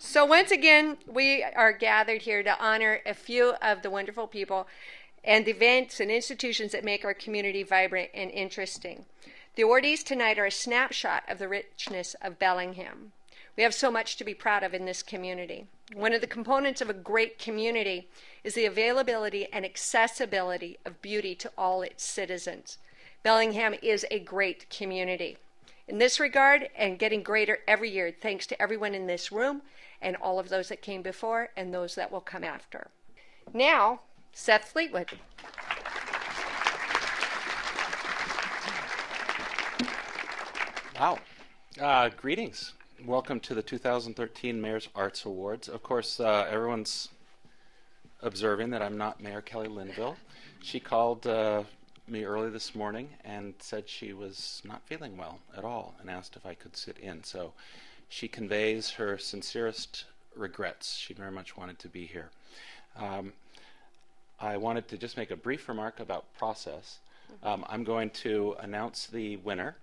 So once again, we are gathered here to honor a few of the wonderful people and events and institutions that make our community vibrant and interesting. The awardees tonight are a snapshot of the richness of Bellingham. We have so much to be proud of in this community. One of the components of a great community is the availability and accessibility of beauty to all its citizens. Bellingham is a great community. In this regard, and getting greater every year, thanks to everyone in this room and all of those that came before and those that will come after. Now, Seth Fleetwood. Wow. Greetings. Welcome to the 2013 Mayor's Arts Awards. Of course, everyone's observing that I'm not Mayor Kelly Linville. She called me early this morning and said she was not feeling well at all and asked if I could sit in. So she conveys her sincerest regrets. She very much wanted to be here. I wanted to just make a brief remark about process. I'm going to announce the winner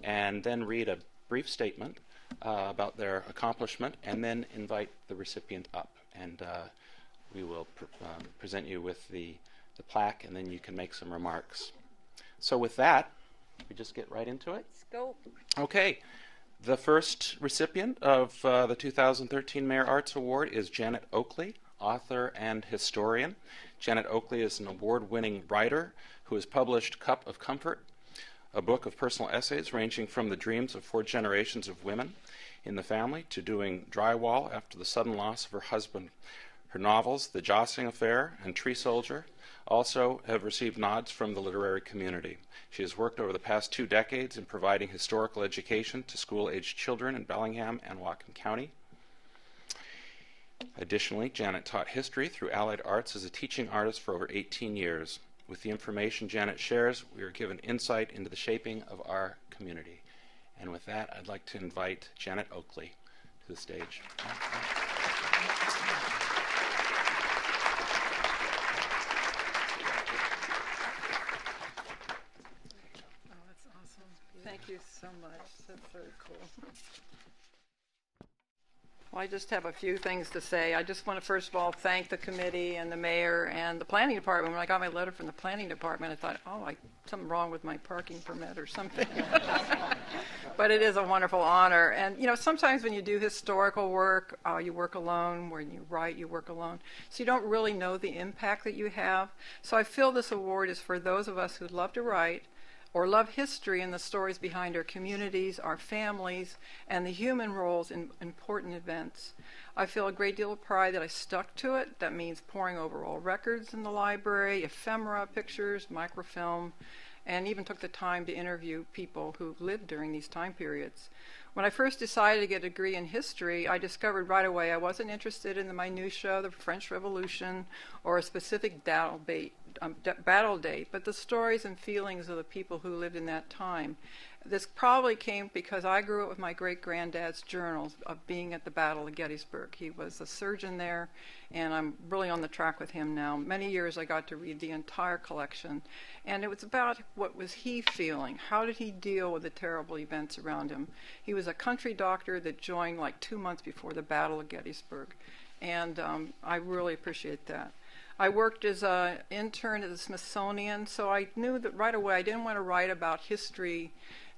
and then read a brief statement about their accomplishment, and then invite the recipient up, and we will present you with the plaque, and then you can make some remarks. So with that, we just get right into it? Let's go. Okay. The first recipient of the 2013 Mayor Arts Award is Janet Oakley, author and historian. Janet Oakley is an award-winning writer who has published Cup of Comfort, a book of personal essays ranging from the dreams of 4 generations of women in the family to doing drywall after the sudden loss of her husband. Her novels, The Jostling Affair and Tree Soldier, also have received nods from the literary community. She has worked over the past 2 decades in providing historical education to school-aged children in Bellingham and Whatcom County. Additionally, Janet taught history through Allied Arts as a teaching artist for over 18 years. With the information Janet shares, we are given insight into the shaping of our community. And with that, I'd like to invite Janet Oakley to the stage. Oh, that's awesome. Thank you so much. That's very cool. Well, I just have a few things to say. I just want to first of all thank the committee and the mayor and the planning department. When I got my letter from the planning department, I thought, oh, something wrong with my parking permit or something. But it is a wonderful honor. And, you know, sometimes when you do historical work, you work alone. When you write, you work alone. So you don't really know the impact that you have. So I feel this award is for those of us who love to write, or love history and the stories behind our communities, our families, and the human roles in important events. I feel a great deal of pride that I stuck to it. That means poring over all records in the library, ephemera, pictures, microfilm, and even took the time to interview people who lived during these time periods. When I first decided to get a degree in history, I discovered right away I wasn't interested in the minutiae of the French Revolution or a specific battle date, but the stories and feelings of the people who lived in that time. This probably came because I grew up with my great-granddad's journals of being at the Battle of Gettysburg. He was a surgeon there, and I'm really on the track with him now. Many years I got to read the entire collection, and it was about what was he feeling. How did he deal with the terrible events around him? He was a country doctor that joined like 2 months before the Battle of Gettysburg, and I really appreciate that. I worked as an intern at the Smithsonian, so I knew that right away I didn't want to write about history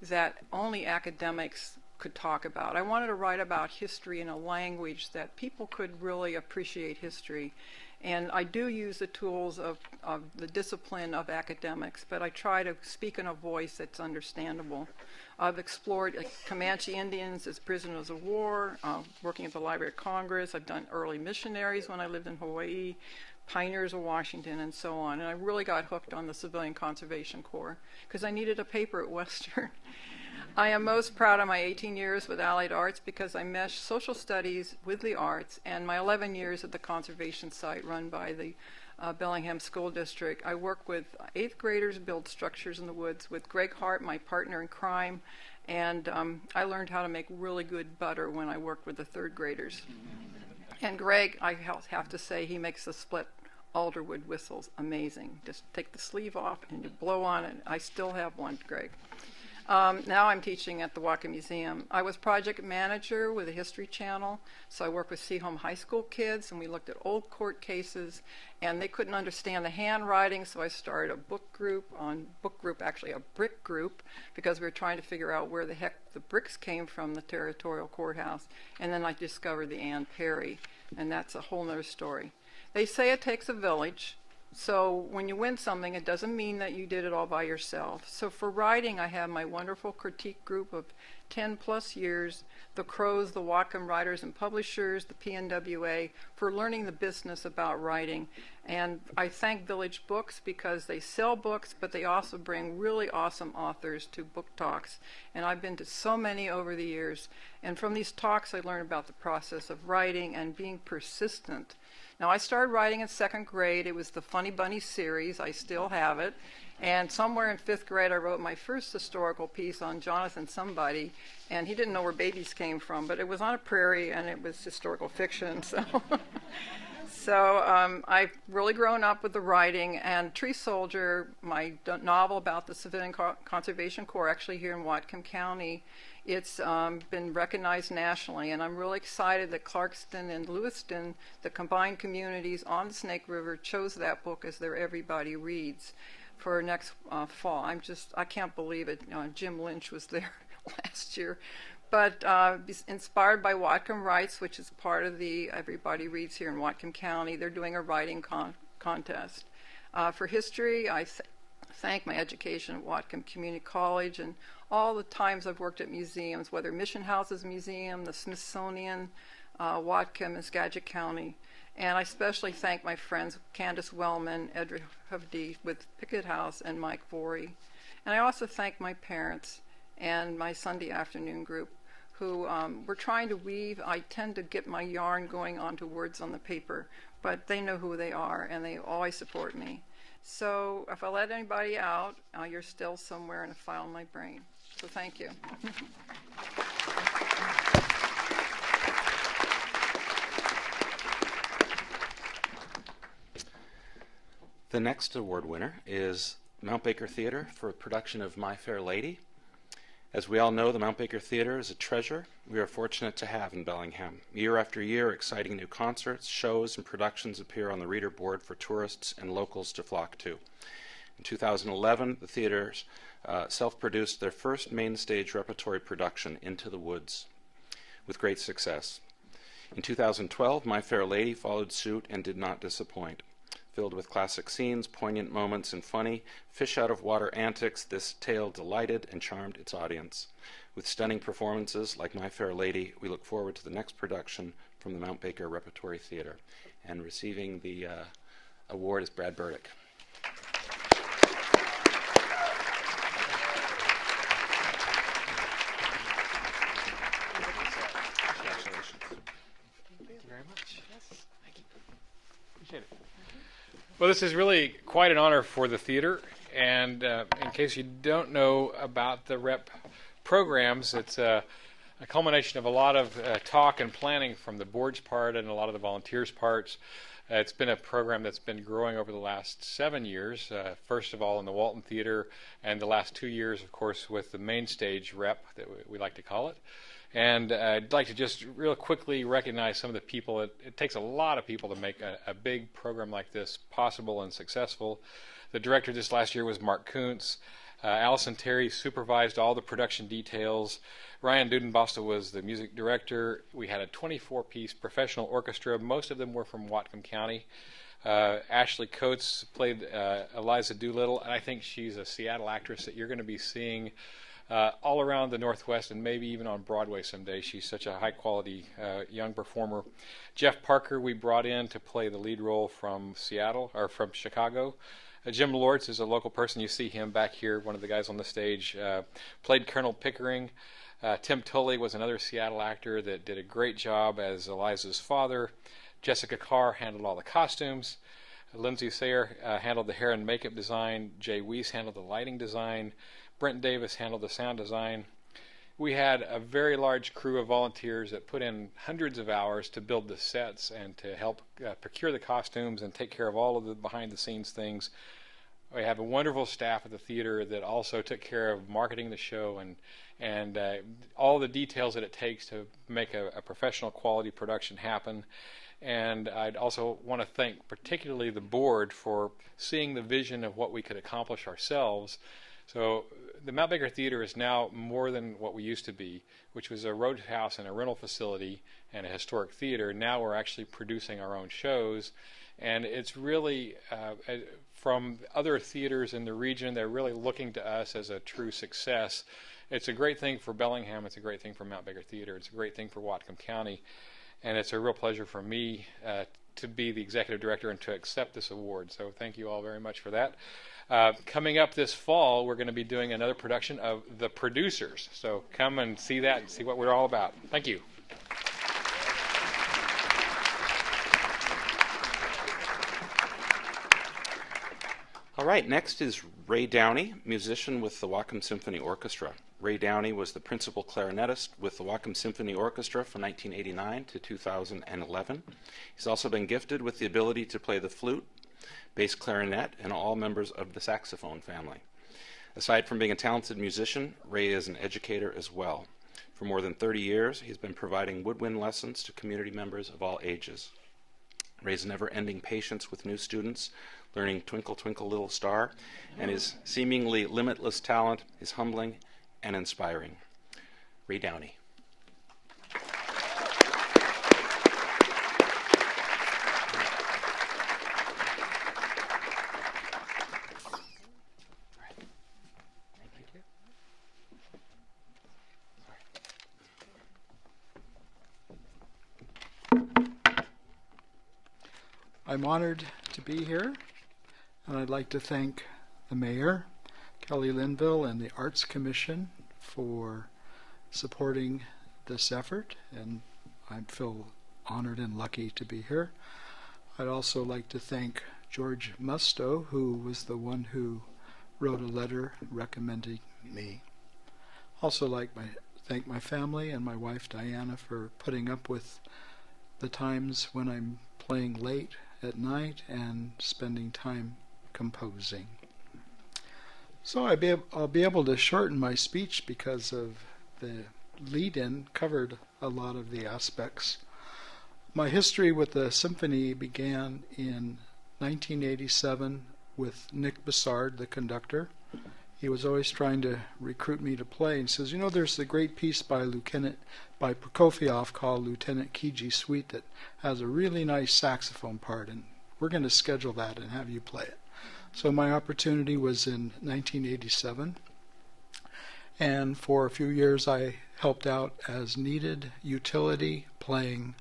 that only academics could talk about. I wanted to write about history in a language that people could really appreciate history. And I do use the tools of the discipline of academics, but I try to speak in a voice that's understandable. I've explored Comanche Indians as prisoners of war, working at the Library of Congress. I've done early missionaries when I lived in Hawaii, pioneers of Washington, and so on. And I really got hooked on the Civilian Conservation Corps because I needed a paper at Western. I am most proud of my 18 years with Allied Arts because I meshed social studies with the arts, and my 11 years at the conservation site run by the Bellingham School District. I work with 8th graders build structures in the woods with Greg Hart, my partner in crime, and I learned how to make really good butter when I worked with the 3rd graders. And Greg, I have to say, he makes the split alderwood whistles amazing. Just take the sleeve off and you blow on it. I still have one, Greg. Now I'm teaching at the WHATCOM Museum. I was project manager with the History Channel, so I worked with Seaholm High School kids, and we looked at old court cases, and they couldn't understand the handwriting, so I started a book group, actually a brick group, because we were trying to figure out where the heck the bricks came from, the territorial courthouse. And then I discovered the Ann Perry, and that's a whole nother story. They say it takes a village. So when you win something, it doesn't mean that you did it all by yourself. So for writing, I have my wonderful critique group of 10 plus years, the Crows, the WHATCOM Writers and Publishers, the PNWA, for learning the business about writing. And I thank Village Books because they sell books, but they also bring really awesome authors to book talks. And I've been to so many over the years. And from these talks, I learned about the process of writing and being persistent. Now, I started writing in 2nd grade. It was the Funny Bunny series. I still have it. And somewhere in 5th grade, I wrote my first historical piece on Jonathan somebody, and he didn't know where babies came from, but it was on a prairie, and it was historical fiction. So I've really grown up with the writing, and Tree Soldier, my novel about the Civilian Conservation Corps, actually here in Whatcom County, it's been recognized nationally, and I'm really excited that Clarkston and Lewiston, the combined communities on the Snake River, chose that book as their Everybody Reads for next fall. I can't believe it. Jim Lynch was there last year. But inspired by Whatcom Writes, which is part of the Everybody Reads here in Whatcom County, they're doing a writing contest. For history, I thank my education at Whatcom Community College and all the times I've worked at museums, whether Mission Houses Museum, the Smithsonian, Whatcom, and Skagit County. And I especially thank my friends Candace Wellman, Edra Hovde with Pickett House, and Mike Vorey. And I also thank my parents and my Sunday afternoon group who were trying to weave. I tend to get my yarn going onto words on the paper, but they know who they are, and they always support me. So if I let anybody out, you're still somewhere in a file in my brain. So thank you. The next award winner is Mount Baker Theater for a production of My Fair Lady. As we all know, the Mount Baker Theater is a treasure we are fortunate to have in Bellingham. Year after year, exciting new concerts, shows, and productions appear on the reader board for tourists and locals to flock to. In 2011, the theaters self-produced their first main stage repertory production, Into the Woods, with great success. In 2012, My Fair Lady followed suit and did not disappoint. Filled with classic scenes, poignant moments, and funny, fish-out-of-water antics, this tale delighted and charmed its audience. With stunning performances like My Fair Lady, we look forward to the next production from the Mount Baker Repertory Theater. And receiving the award is Brad Burdick. Congratulations. Thank you very much. Yes, thank you. Appreciate it. Well, this is really quite an honor for the theater, and in case you don't know about the REP programs, it's a culmination of a lot of talk and planning from the board's part and a lot of the volunteers' parts. It's been a program that's been growing over the last 7 years, first of all in the Walton Theater, and the last 2 years, of course, with the main stage REP, that we like to call it. And I'd like to just real quickly recognize some of the people. It takes a lot of people to make a big program like this possible and successful. The director this last year was Mark Kuntz. Allison Terry supervised all the production details. Ryan Dudenbosta was the music director. We had a 24-piece professional orchestra. Most of them were from Whatcom County. Ashley Coates played Eliza Doolittle, and I think she's a Seattle actress that you're going to be seeing all around the Northwest and maybe even on Broadway someday. She's such a high-quality young performer. Jeff Parker we brought in to play the lead role from Seattle, or from Chicago. Jim Lortz is a local person. You see him back here, one of the guys on the stage. Played Colonel Pickering. Tim Tully was another Seattle actor that did a great job as Eliza's father. Jessica Carr handled all the costumes. Lindsay Sayer handled the hair and makeup design. Jay Weiss handled the lighting design. Brent Davis handled the sound design. We had a very large crew of volunteers that put in hundreds of hours to build the sets and to help procure the costumes and take care of all of the behind-the-scenes things. We have a wonderful staff at the theater that also took care of marketing the show and all the details that it takes to make a professional quality production happen. And I'd also want to thank particularly the board for seeing the vision of what we could accomplish ourselves. So the Mount Baker Theater is now more than what we used to be, which was a roadhouse and a rental facility and a historic theater. Now we're actually producing our own shows, and it's really from other theaters in the region, they're really looking to us as a true success. It's a great thing for Bellingham, it's a great thing for Mount Baker Theater, it's a great thing for Whatcom County, and it's a real pleasure for me to be the executive director and to accept this award. So thank you all very much for that. Coming up this fall, we're going to be doing another production of The Producers. So come and see that and see what we're all about. Thank you. All right, next is Ray Downey, musician with the Whatcom Symphony Orchestra. Ray Downey was the principal clarinetist with the Whatcom Symphony Orchestra from 1989 to 2011. He's also been gifted with the ability to play the flute, bass clarinet, and all members of the saxophone family. Aside from being a talented musician, Ray is an educator as well. For more than 30 years, he's been providing woodwind lessons to community members of all ages. Ray's never-ending patience with new students, learning Twinkle, Twinkle, Little Star, and his seemingly limitless talent is humbling and inspiring. Ray Downey. I'm honored to be here, and I'd like to thank the mayor, Kelly Linville, and the Arts Commission for supporting this effort, and I feel honored and lucky to be here. I'd also like to thank George Musto, who was the one who wrote a letter recommending me. Also like thank my family and my wife Diana for putting up with the times when I'm playing late at night and spending time composing. So I'll be able to shorten my speech because of the lead-in covered a lot of the aspects. My history with the symphony began in 1987 with Nick Bassard, the conductor. He was always trying to recruit me to play, and says, you know, there's a great piece by Prokofiev called Lieutenant Kiji Suite that has a really nice saxophone part, and we're going to schedule that and have you play it. So my opportunity was in 1987, and for a few years I helped out as needed utility, playing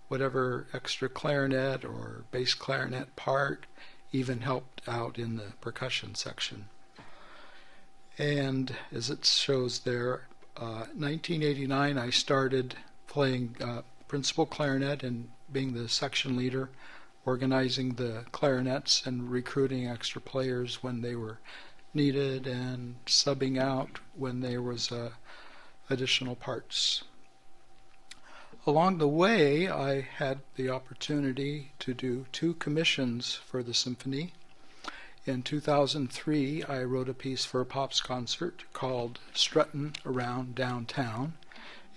whatever extra clarinet or bass clarinet part, even helped out in the percussion section. And as it shows there, 1989 I started playing principal clarinet and being the section leader, organizing the clarinets and recruiting extra players when they were needed and subbing out when there was additional parts. Along the way, I had the opportunity to do 2 commissions for the symphony. In 2003, I wrote a piece for a Pops concert called Struttin' Around Downtown,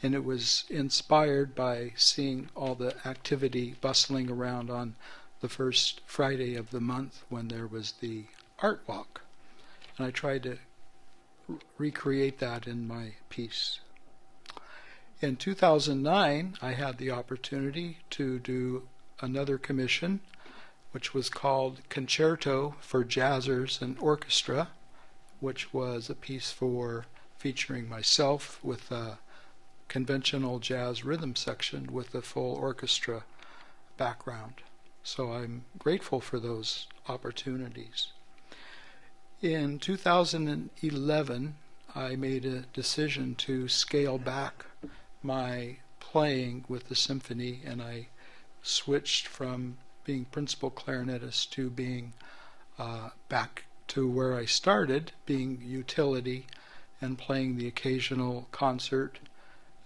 and it was inspired by seeing all the activity bustling around on the first Friday of the month when there was the art walk. And I tried to recreate that in my piece. In 2009, I had the opportunity to do another commission, which was called Concerto for Jazzers and Orchestra, which was a piece featuring myself with a conventional jazz rhythm section with a full orchestra background. So I'm grateful for those opportunities. In 2011, I made a decision to scale back my playing with the symphony, and I switched from being principal clarinetist to being back to where I started, being utility and playing the occasional concert.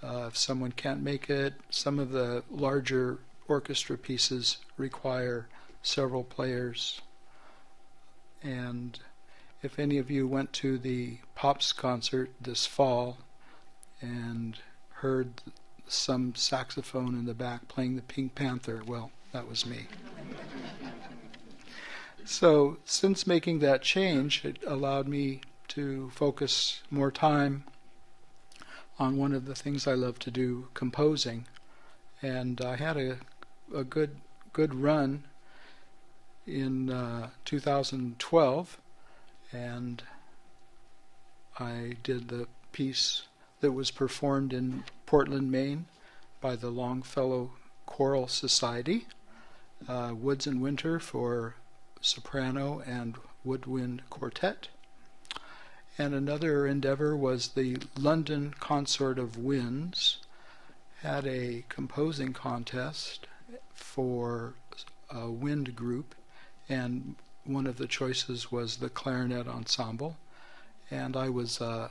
If someone can't make it, some of the larger orchestra pieces require several players, and if any of you went to the Pops concert this fall and heard some saxophone in the back playing the Pink Panther, well, that was me. So since making that change, it allowed me to focus more time on one of the things I love to do, composing. And I had a good run in 2012, and I did the piece that was performed in Portland, Maine by the Longfellow Choral Society, Woods and Winter for soprano and woodwind quartet. And another endeavor was the London Consort of Winds had a composing contest for a wind group, and one of the choices was the clarinet ensemble, and I was a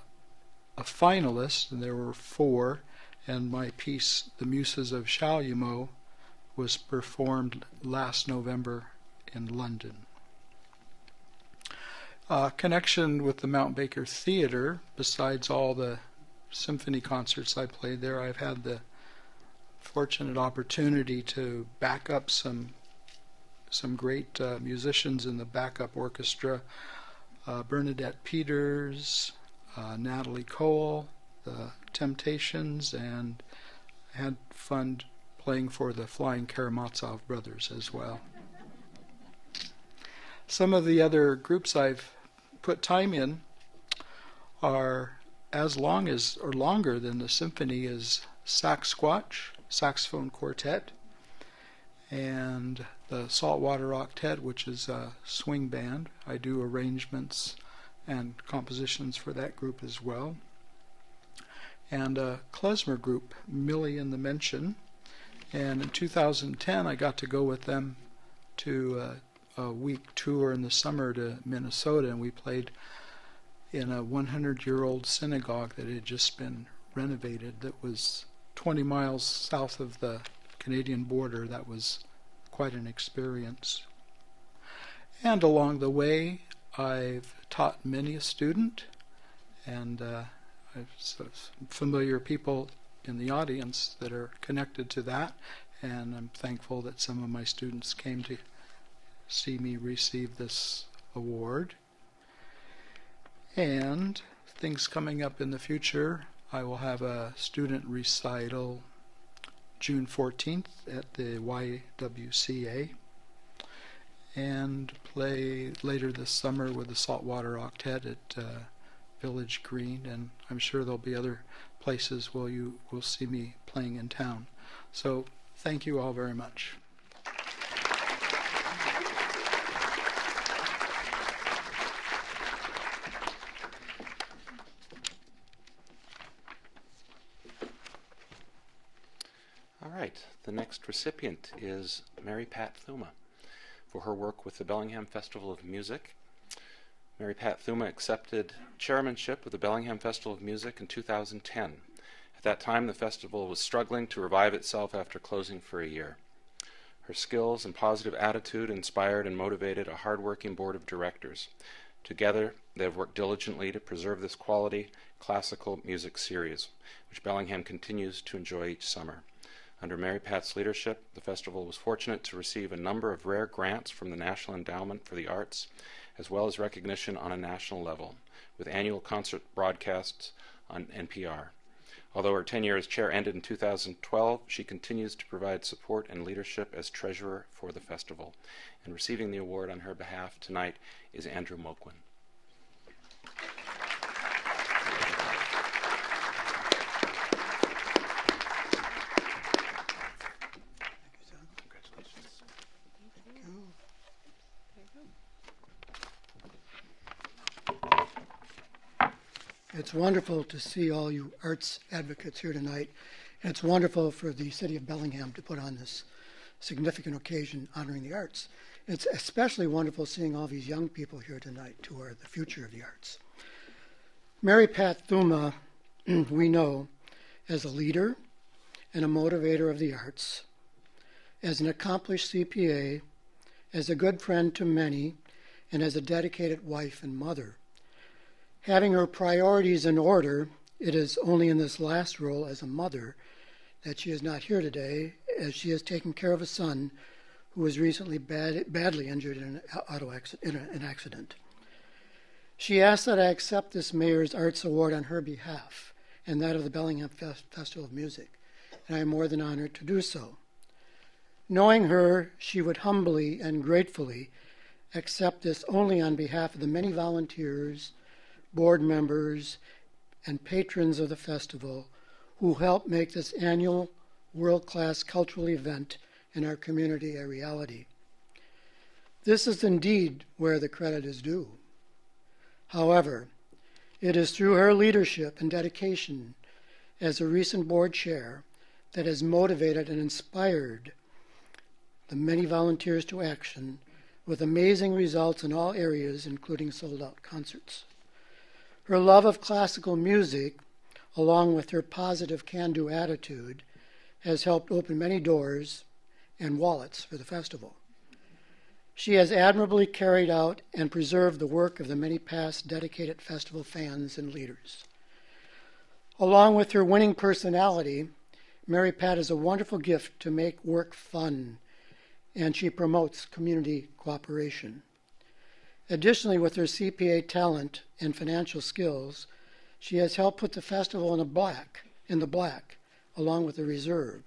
finalist, and there were 4, and my piece, The Muses of Shalyamo, was performed last November in London. Connection with the Mount Baker Theater, besides all the symphony concerts I played there, I've had the fortunate opportunity to back up some great musicians in the backup orchestra, Bernadette Peters, Natalie Cole, the Temptations, and had fun playing for the Flying Karamazov Brothers as well. Some of the other groups I've put time in are as long as or longer than the symphony is Sax Squatch, saxophone quartet, and the Saltwater Octet, which is a swing band. I do arrangements and compositions for that group as well. And a klezmer group, Millie and the Mention. And in 2010, I got to go with them to a week tour in the summer to Minnesota, and we played in a 100-year-old synagogue that had just been renovated that was 20 miles south of the Canadian border. That was quite an experience. And along the way, I've taught many a student, and I've some familiar people in the audience that are connected to that, and I'm thankful that some of my students came to see me receive this award. And things coming up in the future, I will have a student recital June 14th at the YWCA, and play later this summer with the Saltwater Octet at Village Green, and I'm sure there'll be other places where you will see me playing in town. So thank you all very much. All right, the next recipient is Mary Pat Thuma for her work with the Bellingham Festival of Music. Mary Pat Thuma accepted chairmanship of the Bellingham Festival of Music in 2010. At that time, the festival was struggling to revive itself after closing for a year. Her skills and positive attitude inspired and motivated a hard-working board of directors. Together, they have worked diligently to preserve this quality classical music series, which Bellingham continues to enjoy each summer. Under Mary Pat's leadership, the festival was fortunate to receive a number of rare grants from the National Endowment for the Arts, as well as recognition on a national level, with annual concert broadcasts on NPR. Although her tenure as chair ended in 2012, she continues to provide support and leadership as treasurer for the festival. And receiving the award on her behalf tonight is Andrew Moquin. It's wonderful to see all you arts advocates here tonight, and it's wonderful for the city of Bellingham to put on this significant occasion honoring the arts. It's especially wonderful seeing all these young people here tonight who are the future of the arts. Mary Pat Thuma, we know as a leader and a motivator of the arts, as an accomplished CPA, as a good friend to many, and as a dedicated wife and mother Having her priorities in order, it is only in this last role as a mother that she is not here today, as she is taking care of a son who was recently badly injured in an accident. She asked that I accept this Mayor's Arts Award on her behalf and that of the Bellingham Festival of Music, and I am more than honored to do so. Knowing her, she would humbly and gratefully accept this only on behalf of the many volunteers, board members, and patrons of the festival who help make this annual world-class cultural event in our community a reality. This is indeed where the credit is due. However, it is through her leadership and dedication as a recent board chair that has motivated and inspired the many volunteers to action with amazing results in all areas, including sold-out concerts. Her love of classical music, along with her positive can-do attitude, has helped open many doors and wallets for the festival. She has admirably carried out and preserved the work of the many past dedicated festival fans and leaders. Along with her winning personality, Mary Pat is a wonderful gift to make work fun, and she promotes community cooperation. Additionally, with her CPA talent and financial skills, she has helped put the festival in the black, along with the reserve,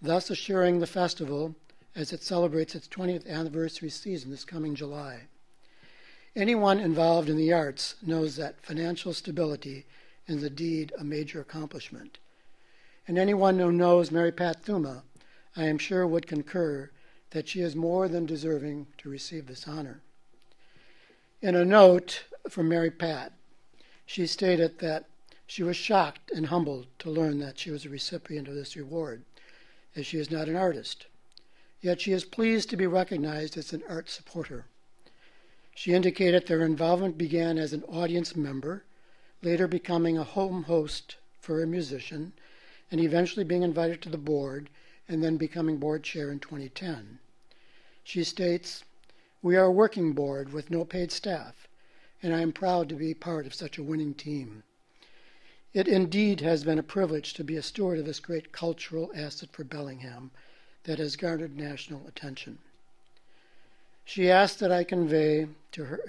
thus assuring the festival as it celebrates its 20th anniversary season this coming July. Anyone involved in the arts knows that financial stability is indeed a major accomplishment. And anyone who knows Mary Pat Thuma, I am sure would concur that she is more than deserving to receive this honor. In a note from Mary Pat, she stated that she was shocked and humbled to learn that she was a recipient of this award, as she is not an artist. Yet she is pleased to be recognized as an art supporter. She indicated their involvement began as an audience member, later becoming a home host for a musician, and eventually being invited to the board, and then becoming board chair in 2010. She states, "We are a working board with no paid staff, and I am proud to be part of such a winning team. It indeed has been a privilege to be a steward of this great cultural asset for Bellingham that has garnered national attention." She asked that I convey her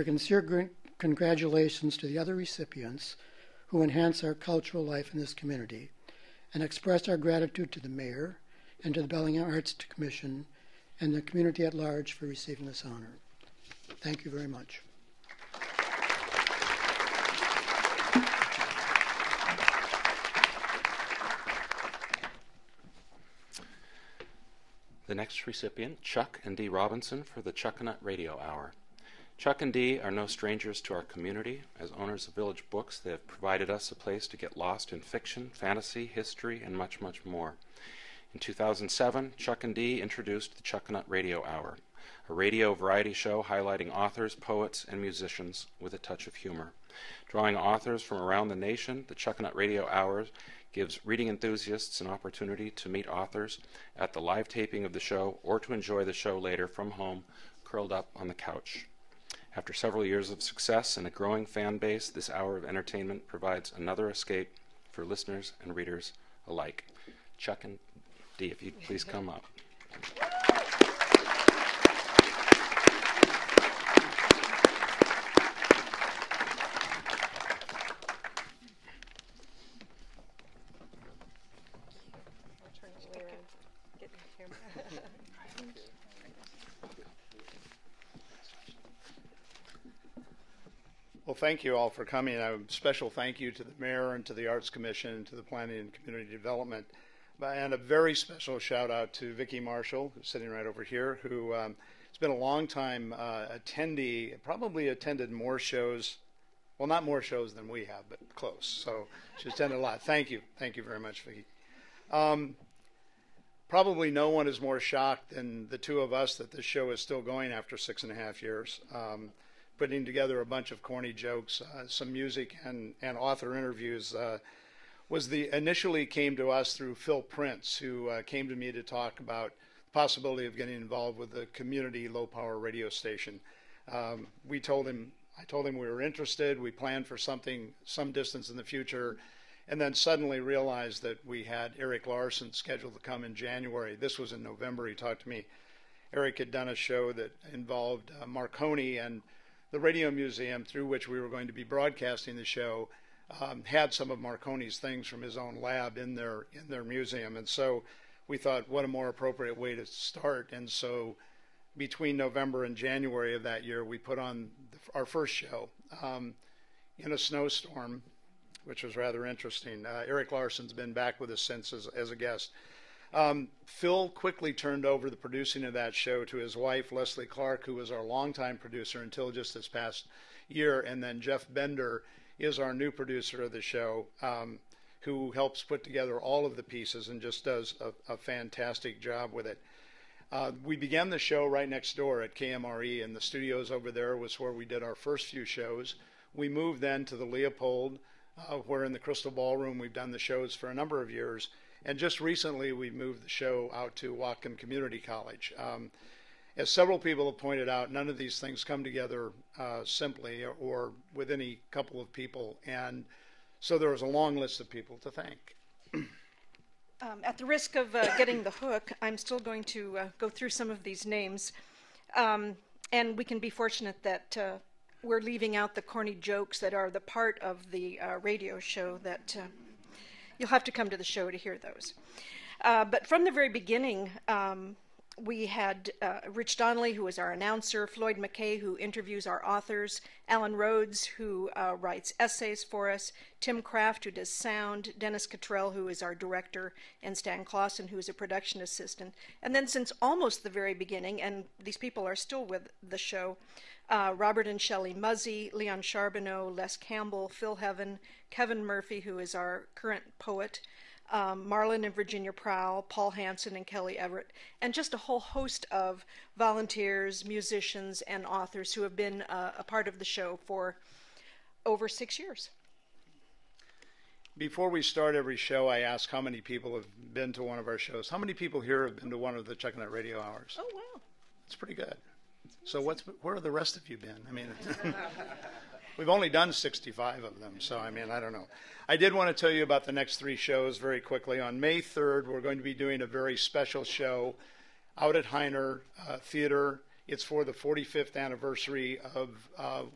sincere congratulations to the other recipients who enhance our cultural life in this community, and express our gratitude to the mayor and to the Bellingham Arts Commission and the community at large for receiving this honor. Thank you very much. The next recipient, Chuck and Dee Robinson, for the CHUCKANUT Radio Hour. Chuck and Dee are no strangers to our community. As owners of Village Books, they have provided us a place to get lost in fiction, fantasy, history, and much, much more. In 2007, Chuck and Dee introduced the CHUCKANUT Radio Hour, a radio variety show highlighting authors, poets, and musicians with a touch of humor. Drawing authors from around the nation, the CHUCKANUT Radio Hour gives reading enthusiasts an opportunity to meet authors at the live taping of the show or to enjoy the show later from home, curled up on the couch. After several years of success and a growing fan base, this hour of entertainment provides another escape for listeners and readers alike. Chuck and Dee, if you'd please come up. Well, thank you all for coming. A special thank you to the mayor and to the Arts Commission and to the Planning and Community Development. And a very special shout out to Vicki Marshall, who's sitting right over here, who has been a long time attendee, probably attended more shows, well, not more shows than we have, but close. So she's attended a lot. Thank you. Thank you very much, Vicki. Probably no one is more shocked than the two of us that this show is still going after 6.5 years. Putting together a bunch of corny jokes, some music, and author interviews initially came to us through Phil Prince, who came to me to talk about the possibility of getting involved with the community low-power radio station. We told him I told him we were interested. We planned for something, some distance in the future, and then suddenly realized that we had Eric Larson scheduled to come in January. This was in November. He talked to me. Eric had done a show that involved Marconi, and the Radio Museum, through which we were going to be broadcasting the show, had some of Marconi's things from his own lab in their museum. And so we thought, what a more appropriate way to start. And so between November and January of that year, we put on our first show in a snowstorm, which was rather interesting. Eric Larson's been back with us since as a guest. Phil quickly turned over the producing of that show to his wife, Leslie Clark, who was our longtime producer until just this past year. And then Jeff Bender is our new producer of the show, who helps put together all of the pieces and just does a fantastic job with it. We began the show right next door at KMRE, and the studios over there was where we did our first few shows. We moved then to the Leopold, where in the Crystal Ballroom we've done the shows for a number of years. And just recently we moved the show out to WHATCOM Community College. As several people have pointed out, none of these things come together simply or with any couple of people. And so there was a long list of people to thank. At the risk of getting the hook, I'm still going to go through some of these names. And we can be fortunate that we're leaving out the corny jokes that are the part of the radio show that you'll have to come to the show to hear those. But from the very beginning, we had Rich Donnelly, who is our announcer, Floyd McKay, who interviews our authors, Alan Rhodes, who writes essays for us, Tim Kraft, who does sound, Dennis Cottrell, who is our director, and Stan Clausen, who is a production assistant. And then since almost the very beginning, and these people are still with the show, Robert and Shelley Muzzy, Leon Charbonneau, Les Campbell, Phil Heaven, Kevin Murphy, who is our current poet, Marlon and Virginia Prowl, Paul Hansen and Kelly Everett, and just a whole host of volunteers, musicians, and authors who have been a part of the show for over 6 years. Before we start every show, I ask how many people have been to one of our shows. How many people here have been to one of the CHUCKANUT radio hours? Oh, wow. That's pretty good. So where have the rest of you been? I mean, we've only done 65 of them, so I mean, I don't know. I did want to tell you about the next 3 shows very quickly. On May 3rd, we're going to be doing a very special show out at Heiner Theater. It's for the 45th anniversary of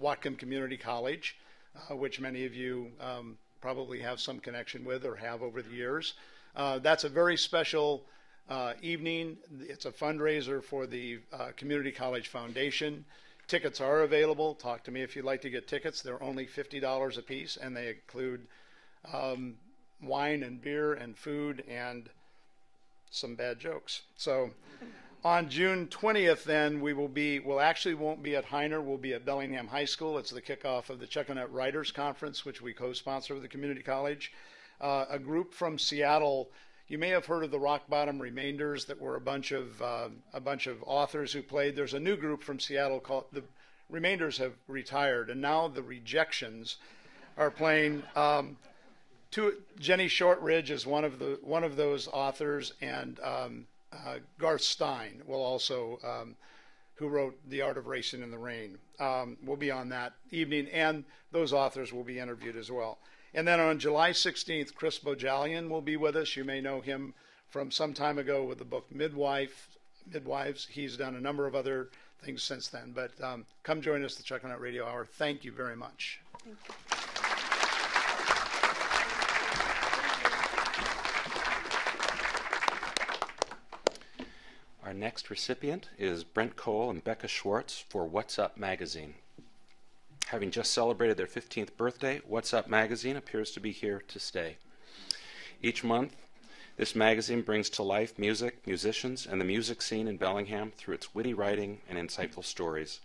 WHATCOM Community College, which many of you probably have some connection with or have over the years. That's a very special evening. It's a fundraiser for the Community College Foundation. Tickets are available. Talk to me if you'd like to get tickets. They're only $50 a piece, and they include wine and beer and food and some bad jokes. So on June 20th, then, we'll actually won't be at Heiner. We'll be at Bellingham High School. It's the kickoff of the CHUCKANUT Writers Conference, which we co-sponsor with the community college. A group from Seattle. You may have heard of the Rock Bottom Remainders, that were a bunch of authors who played. There's a new group from Seattle called the Remainders have retired, and now the Rejections are playing. Jenny Shortridge is one of those authors, and Garth Stein will also, who wrote The Art of Racing in the Rain, will be on that evening, and those authors will be interviewed as well. And then on July 16th, Chris Bojalian will be with us. You may know him from some time ago with the book Midwives. He's done a number of other things since then. But come join us at the CHUCKANUT Radio Hour. Thank you very much. Thank you. Our next recipient is Brent Cole and Becca Swartz for What's Up magazine. Having just celebrated their 15th birthday, What's Up magazine appears to be here to stay. Each month, this magazine brings to life music, musicians, and the music scene in Bellingham through its witty writing and insightful stories.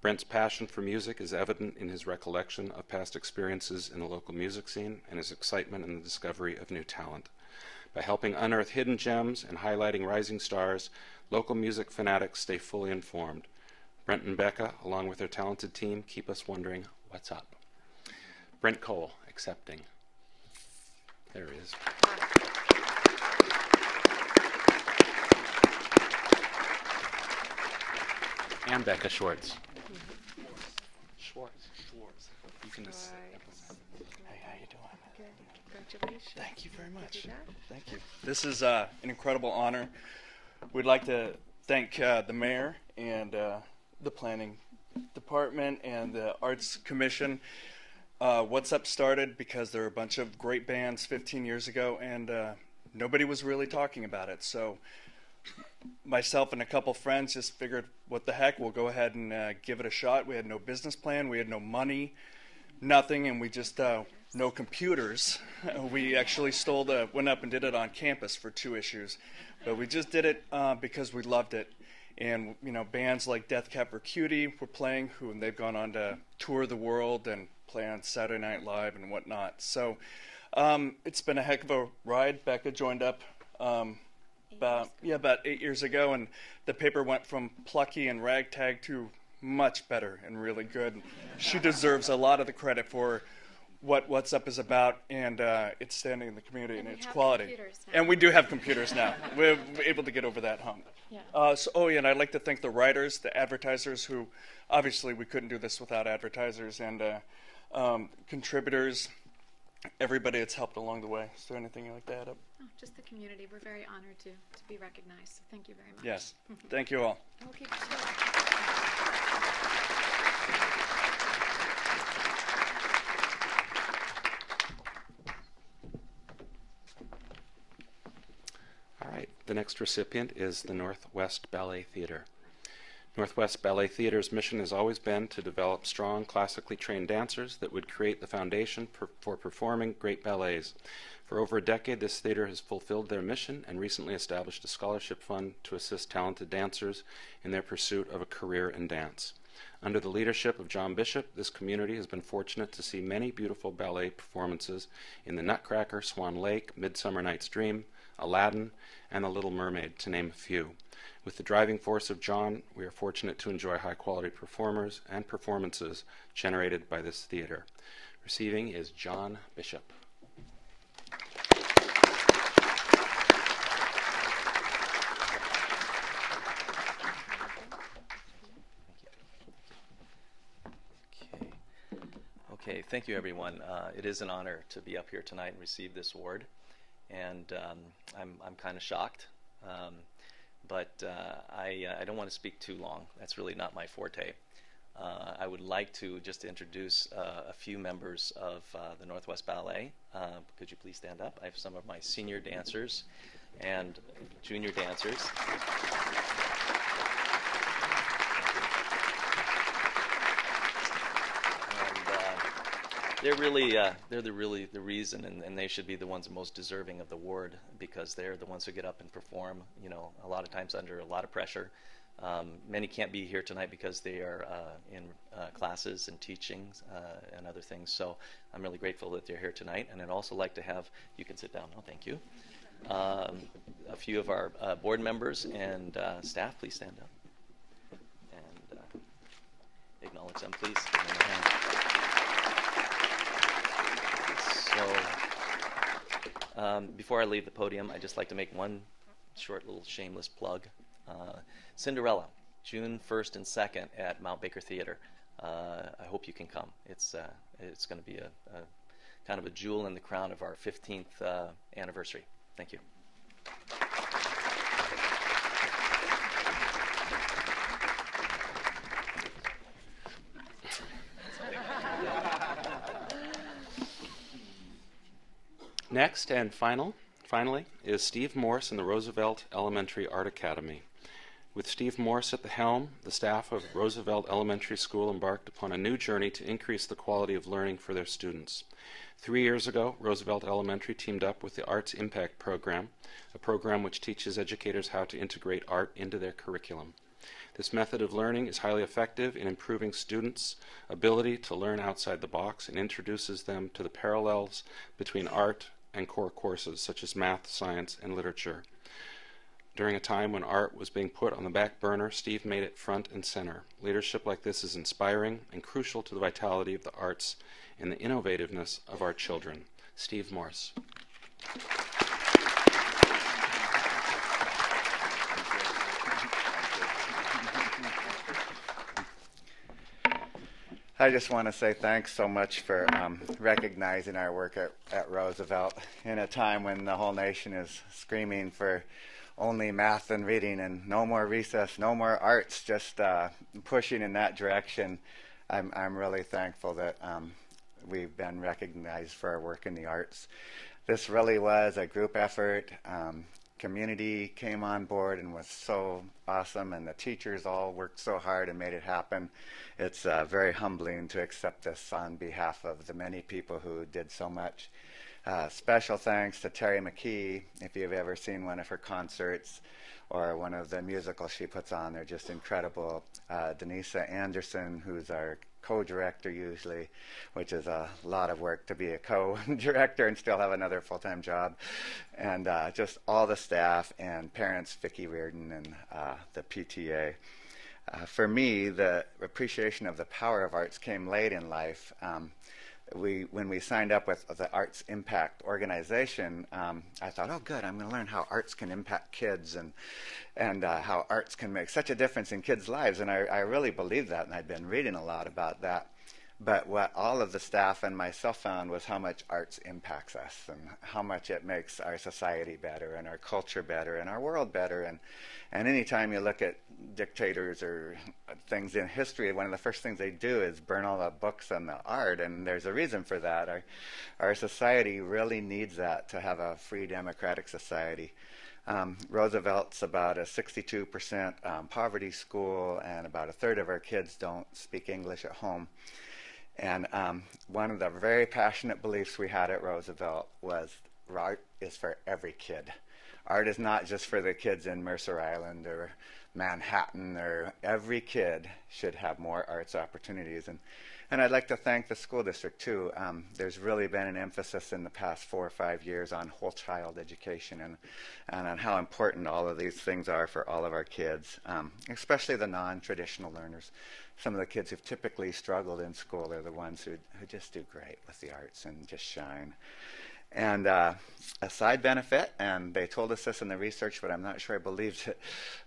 Brent's passion for music is evident in his recollection of past experiences in the local music scene and his excitement in the discovery of new talent. By helping unearth hidden gems and highlighting rising stars, local music fanatics stay fully informed. Brent and Becca, along with their talented team, keep us wondering what's up. Brent Cole, accepting. There he is. And Becca Schwartz. Schwartz. can just sit. Hey, how you doing? Good. Congratulations. Thank you very much. Good. Thank you. This is an incredible honor. We'd like to thank the mayor and the planning department and the arts commission. What's Up started because there were a bunch of great bands 15 years ago, and nobody was really talking about it. So myself and a couple friends just figured, what the heck, we'll go ahead and give it a shot. We had no business plan, we had no money, nothing, and we just no computers. We actually went up and did it on campus for 2 issues, but we just did it because we loved it. And you know, bands like Death Cab for Cutie were playing, and they've gone on to tour the world and play on Saturday Night Live and whatnot. So it's been a heck of a ride. Becca joined up about 8 years ago, and the paper went from plucky and ragtag to much better and really good. She deserves a lot of the credit for what What's Up is about, and its standing in the community and its quality. And we do have computers now. We're able to get over that hump. Yeah. And I'd like to thank the writers, the advertisers, who obviously we couldn't do this without advertisers, and contributors, everybody that's helped along the way. Is there anything you'd like to add up? Oh, just the community. We're very honored to be recognized. So thank you very much. Yes. Thank you all. We'll keep it going. All right, the next recipient is the Northwest Ballet Theater. Northwest Ballet Theater's mission has always been to develop strong, classically trained dancers that would create the foundation for performing great ballets. For over a decade, this theater has fulfilled their mission and recently established a scholarship fund to assist talented dancers in their pursuit of a career in dance. Under the leadership of John Bishop, this community has been fortunate to see many beautiful ballet performances in The Nutcracker, Swan Lake, Midsummer Night's Dream, Aladdin, and The Little Mermaid, to name a few. With the driving force of John, we are fortunate to enjoy high-quality performers and performances generated by this theater. Receiving is John Bishop. Okay, thank you everyone. It is an honor to be up here tonight and receive this award, and I'm kind of shocked. But I don't want to speak too long. That's really not my forte. I would like to just introduce a few members of the Northwest Ballet. Could you please stand up? I have some of my senior dancers and junior dancers. They're really, the reason, and they should be the ones most deserving of the award, because they're the ones who get up and perform, you know, a lot of times under a lot of pressure. Many can't be here tonight because they are in classes and teaching and other things, so I'm really grateful that they're here tonight. And I'd also like to have, you can sit down now, thank you, a few of our board members and staff, please stand up and acknowledge them, please. Give them a hand. So, before I leave the podium, I'd just like to make one short little shameless plug. Cinderella, June 1st and 2nd at Mount Baker Theater. I hope you can come. It's going to be a kind of a jewel in the crown of our 15th anniversary. Thank you. Next and finally, is Steve Morse and the Roosevelt Elementary Art Academy. With Steve Morse at the helm, the staff of Roosevelt Elementary School embarked upon a new journey to increase the quality of learning for their students. 3 years ago, Roosevelt Elementary teamed up with the Arts Impact Program, a program which teaches educators how to integrate art into their curriculum. This method of learning is highly effective in improving students' ability to learn outside the box and introduces them to the parallels between art and core courses such as math, science, and literature. During a time when art was being put on the back burner, Steve made it front and center. Leadership like this is inspiring and crucial to the vitality of the arts and the innovativeness of our children. Steve Morse. I just want to say thanks so much for recognizing our work at Roosevelt in a time when the whole nation is screaming for only math and reading and no more recess, no more arts, just pushing in that direction. I'm really thankful that we've been recognized for our work in the arts. This really was a group effort. Community came on board and was so awesome, and the teachers all worked so hard and made it happen. It's very humbling to accept this on behalf of the many people who did so much. Special thanks to Terry McKee. If you've ever seen one of her concerts or one of the musicals she puts on, they're just incredible. Denisa Anderson, who's our co-director usually, which is a lot of work to be a co-director and still have another full-time job. And just all the staff and parents, Vicki Reardon and the PTA. For me, the appreciation of the power of arts came late in life. When we signed up with the Arts Impact organization, I thought, oh good, I'm going to learn how arts can impact kids and how arts can make such a difference in kids' lives. And I really believed that, and I'd been reading a lot about that. But what all of the staff and myself found was how much arts impacts us and how much it makes our society better and our culture better and our world better. And anytime you look at dictators or things in history, one of the first things they do is burn all the books and the art, and there's a reason for that. Our society really needs that to have a free democratic society. Roosevelt's about a 62% poverty school, and about a third of our kids don't speak English at home. And one of the very passionate beliefs we had at Roosevelt was art is for every kid. Art is not just for the kids in Mercer Island or Manhattan, or every kid should have more arts opportunities. And I'd like to thank the school district too. There's really been an emphasis in the past 4 or 5 years on whole child education and on how important all of these things are for all of our kids, especially the non-traditional learners. Some of the kids who've typically struggled in school are the ones who just do great with the arts and just shine. And a side benefit, and they told us this in the research, but I'm not sure I believed it,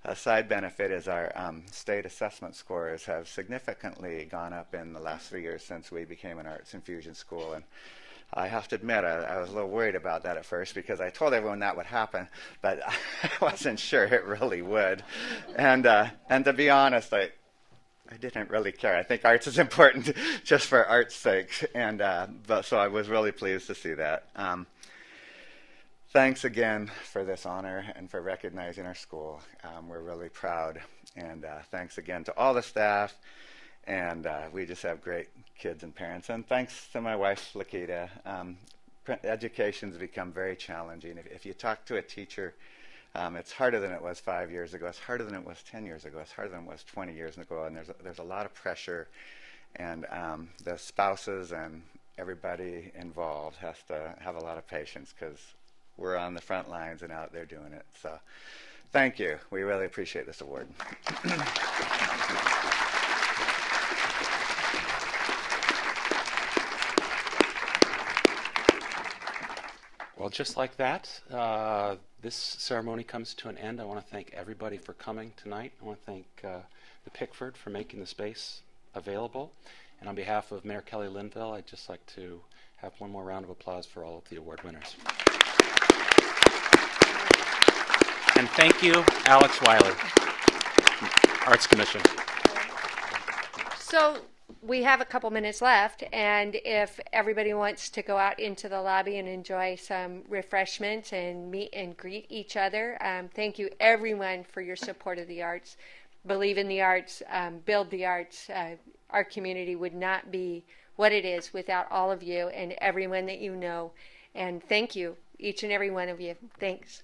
a side benefit is our state assessment scores have significantly gone up in the last 3 years since we became an arts infusion school. And I have to admit, I was a little worried about that at first because I told everyone that would happen, but I wasn't sure it really would. And to be honest, I didn't really care. I think arts is important just for art's sake, and so I was really pleased to see that. Thanks again for this honor and for recognizing our school. We're really proud, and thanks again to all the staff, and we just have great kids and parents. And thanks to my wife, Lakita. Education's become very challenging. If you talk to a teacher, it's harder than it was 5 years ago. It's harder than it was 10 years ago. It's harder than it was 20 years ago. And there's a lot of pressure, and the spouses and everybody involved has to have a lot of patience because we're on the front lines and out there doing it. So, thank you. We really appreciate this award. Well, just like that, this ceremony comes to an end. I want to thank everybody for coming tonight. I want to thank the Pickford for making the space available. And on behalf of Mayor Kelly Linville, I'd just like to have one more round of applause for all of the award winners. And thank you, Alex Wiley, Arts Commission. So we have a couple minutes left, and if everybody wants to go out into the lobby and enjoy some refreshments and meet and greet each other, thank you everyone for your support of the arts. Believe in the arts, build the arts. Our community would not be what it is without all of you and everyone that you know. And thank you, each and every one of you. Thanks.